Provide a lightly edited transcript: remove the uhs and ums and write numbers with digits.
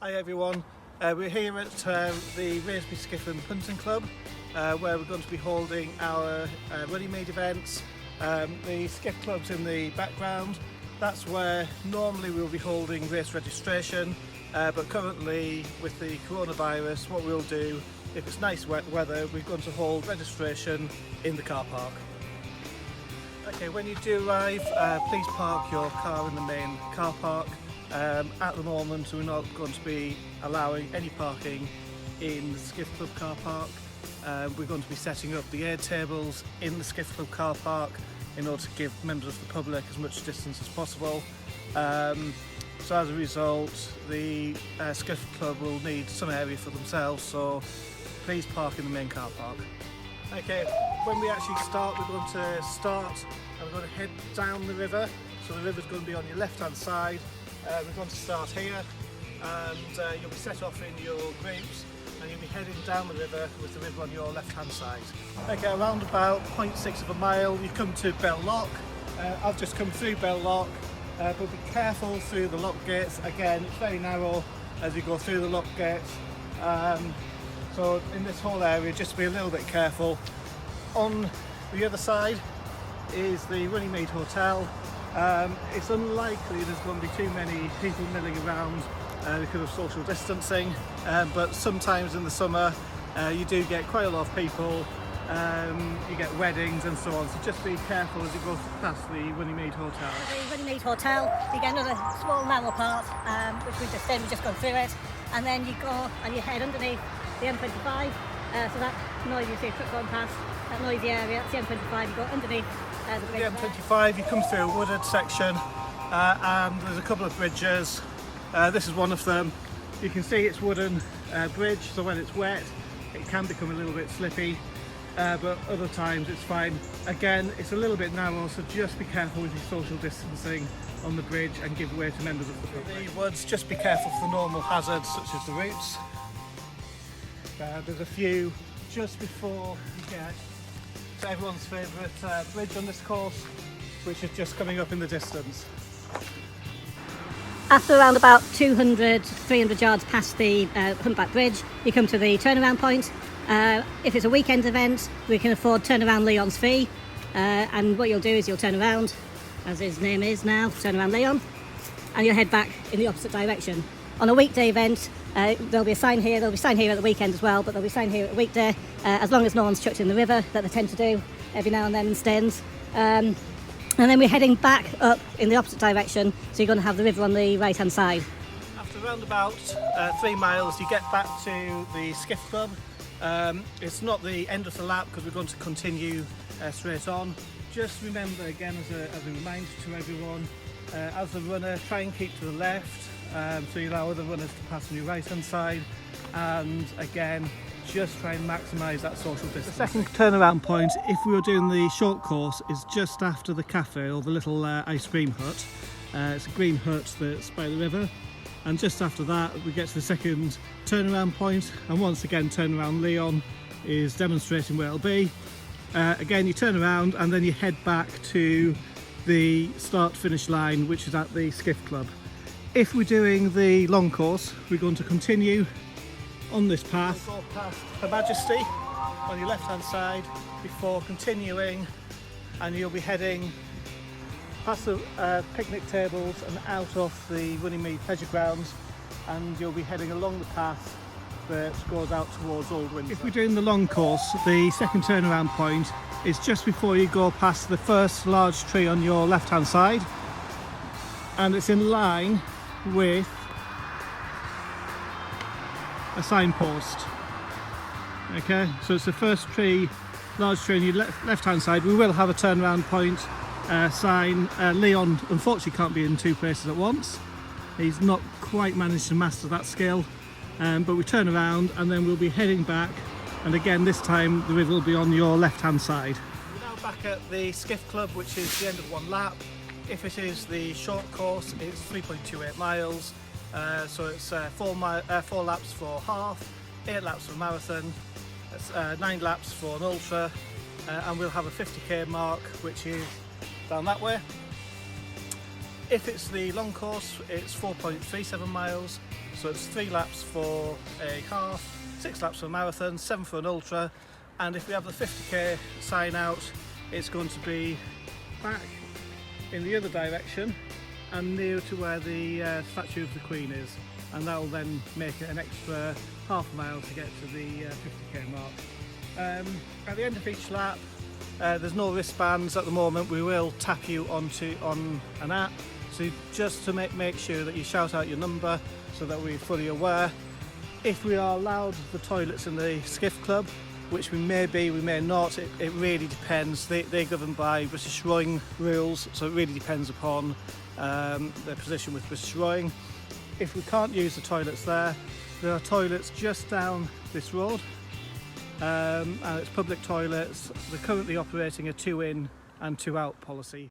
Hi everyone, we're here at the Wraysbury Skiff and Punting Club where we're going to be holding our Runnymede events. The Skiff Club's in the background. That's where normally we'll be holding race registration, but currently with the coronavirus, what we'll do, if it's nice wet weather, we're going to hold registration in the car park. Okay, when you do arrive, please park your car in the main car park. At the moment we're not going to be allowing any parking in the Skiff Club car park. We're going to be setting up the aid tables in the Skiff Club car park in order to give members of the public as much distance as possible. So as a result, the Skiff Club will need some area for themselves, so please park in the main car park. Okay, when we actually start, we're going to start and we're going to head down the river. So the river's going to be on your left hand side. We're going to start here and you'll be set off in your groups and you'll be heading down the river with the river on your left hand side. Okay, around about 0.6 of a mile you come to Bell Lock. I've just come through Bell Lock, but be careful through the lock gates. Again, it's very narrow as you go through the lock gates. So in this whole area, just be a little bit careful. On the other side is the Runnymede Hotel. It's unlikely there's going to be too many people milling around because of social distancing, but sometimes in the summer you do get quite a lot of people. You get weddings and so on, so just be careful as you go past the Runnymede Hotel. The Runnymede Hotel, you get another small narrow part which we just did, we've just gone through it, and then you go and you head underneath the M25, so that noise you see a truck going past, that noisy area, that's the M25, you go underneath the bridge. The M25, you come through a wooded section and there's a couple of bridges. This is one of them. You can see it's wooden bridge, so when it's wet it can become a little bit slippy, but other times it's fine. Again, it's a little bit narrow, so just be careful with your social distancing on the bridge and give way to members of the public. The woods, just be careful for normal hazards such as the roots. There's a few just before you get to everyone's favourite bridge on this course, which is just coming up in the distance. After around about 200-300 yards past the Humpback Bridge, you come to the turnaround point. If it's a weekend event, we can afford Turnaround Leon's fee, and what you'll do is you'll turn around, as his name is now, Turnaround Leon, and you'll head back in the opposite direction. On a weekday event, there'll be a sign here, at the weekend as well, but there'll be a sign here at a weekday, as long as no one's chucked in the river, that they tend to do every now and then in Staines. And then we're heading back up in the opposite direction, so you're going to have the river on the right hand side. After around about 3 miles you get back to the Skiff Club. It's not the end of the lap because we're going to continue straight on. Just remember again as a reminder to everyone, as a runner, try and keep to the left, so you allow other runners to pass on your right hand side, and again just try and maximise that social distance. The second turnaround point, if we were doing the short course, is just after the cafe or the little ice cream hut. It's a green hut that's by the river, and just after that we get to the second turnaround point, and once again Turnaround Leon is demonstrating where it'll be. Again you turn around and then you head back to the start finish line, which is at the Skiff Club. If we're doing the long course, we're going to continue on this path. We'll go past Her Majesty on your left hand side before continuing, and you'll be heading past the picnic tables and out of the Runnymede pleasure grounds, and you'll be heading along the path that goes out towards Old Windsor. If we're doing the long course, the second turnaround point is just before you go past the first large tree on your left hand side, and it's in line with a signpost. Okay, so it's the first tree, large tree on your left hand side. We will have a turnaround point sign. Leon unfortunately can't be in two places at once. He's not quite managed to master that skill, but we turn around and then we'll be heading back, and again this time the river will be on your left hand side. We're now back at the Skiff Club, which is the end of one lap. If it is the short course, it's 3.28 miles. So it's 4 laps for half, 8 laps for marathon, 9 laps for an ultra, and we'll have a 50k mark, which is down that way. If it's the long course, it's 4.37 miles, so it's 3 laps for a half, 6 laps for a marathon, 7 for an ultra, and if we have the 50k sign out, it's going to be back in the other direction and near to where the statue of the Queen is, and that will then make it an extra half a mile to get to the 50k mark. At the end of each lap, there's no wristbands at the moment. We will tap you on an app, so just to make sure that you shout out your number so that we're fully aware. If we are allowed the toilets in the Skiff Club, which we may be, we may not, it really depends. They're governed by British Rowing rules, so it really depends upon their position with British Rowing. If we can't use the toilets there are toilets just down this road, and it's public toilets. They're currently operating a 2 in and 2 out policy.